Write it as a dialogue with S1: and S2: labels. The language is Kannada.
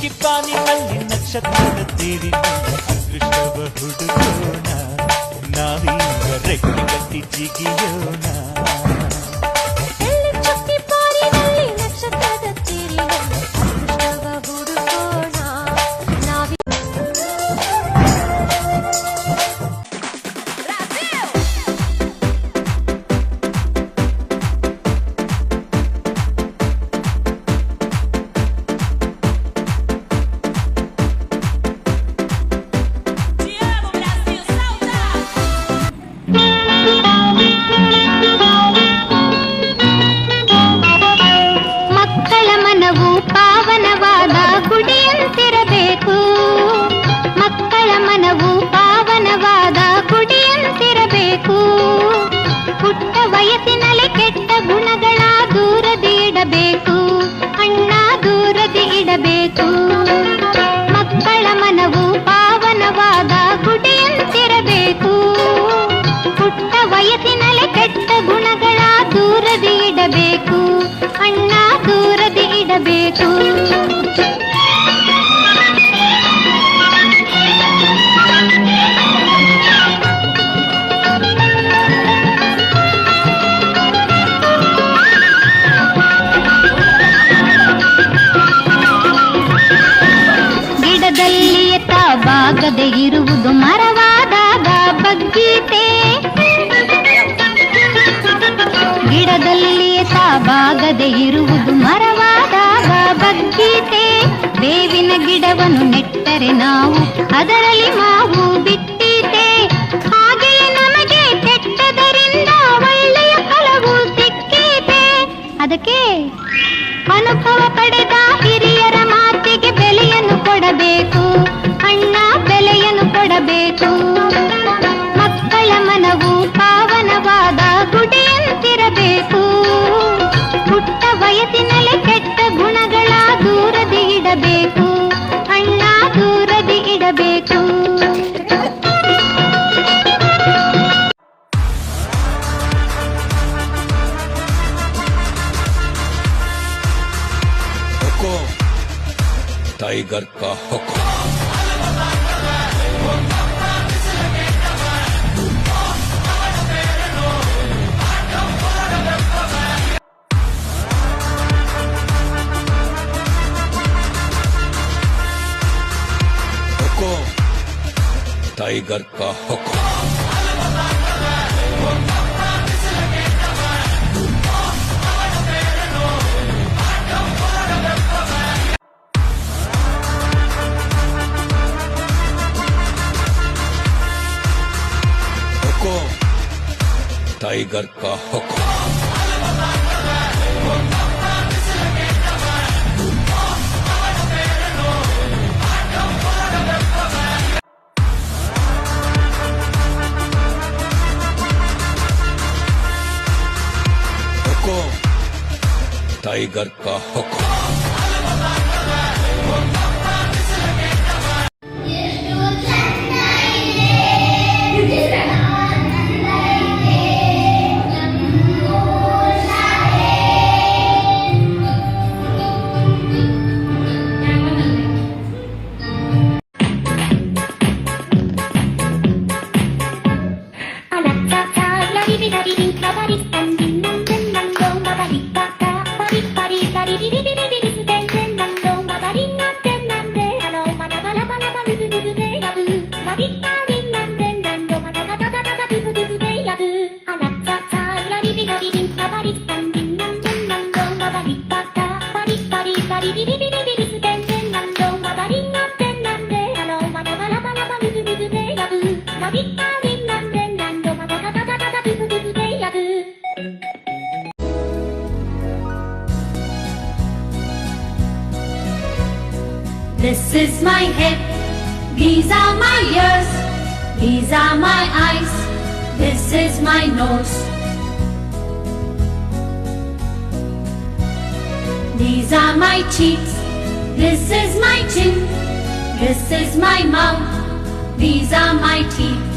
S1: ಚುಕ್ಕಿ ಪಾನಿನಲ್ಲಿ ನಕ್ಷತ್ರದ ತೀರಿನಲ್ಲಿ ಅದೃಷ್ಟವ ಹುಡುಕೋಣ ನಾವೀಗ ರೆಕ್ಕೆ ಕಟ್ಟಿ ಜಿಗಿಯೋಣ
S2: ವಯಸ್ಸಿನಲ್ಲಿ ಕೆಟ್ಟ ಗುಣಗಳ ದೂರದಿ ಇಡಬೇಕು ಅಣ್ಣ ದೂರದಿ ಇಡಬೇಕು ಮಕ್ಕಳ ಮನವು ಪಾವನವಾದ ಗುಡಿಯಂತಿರಬೇಕು ಪುಟ್ಟ ವಯಸ್ಸಿನಲ್ಲಿ ಕೆಟ್ಟ ಗುಣಗಳ ದೂರದಿ ಇಡಬೇಕು ಅಣ್ಣ ದೂರದಿ ಇಡಬೇಕು ಬಾಗದೆ ಇರುವುದು ಮರವಾದಾಗ ಬಗ್ಗೀತೆ ಗಿಡದಲ್ಲಿ ಬಾಗದೆ ಇರುವುದು ಮರವಾದಾಗ ಬಗ್ಗೀತೆ ಬೇವಿನ ಗಿಡವನ್ನು ನೆಟ್ಟರೆ ನಾವು ಅದರಲ್ಲಿ ಮಾವು ಬಿಟ್ಟೀತೆ ಹಾಗೆಯೇ ನಮಗೆ ಕೆಟ್ಟದರಿಂದ ಒಳ್ಳೆಯ ಫಲವು ಸಿಕ್ಕೀತೆ ಅದಕ್ಕೆ ಅನುಭವ ಪಡೆದ ಹಿರಿಯರ ಮಾತಿಗೆ ಬೆಲೆಯನ್ನು ಕೊಡಬೇಕು ಅಣ್ಣ ಬೆಲೆಯನ್ನು ಕೊಡಬೇಕು ಮಕ್ಕಳ ಮನವು ಪಾವನವಾದ ಗುಡಿಯಂತಿರಬೇಕು ಪುಟ್ಟ ವಯಸ್ಸಿನಲ್ಲಿ ಕೆಟ್ಟ ಗುಣಗಳ ದೂರದಿ ಇಡಬೇಕು ಅಣ್ಣ ದೂರದಿ ಇಡಬೇಕು
S3: टाइगर का हुक्म टाइगर का हुक्म टाइगर का हुक्म टाइगर का हुक्म
S2: This is my head, these are my ears, these are my eyes, this is my nose. These are my cheeks, this is my chin, this is my mouth, these are my teeth.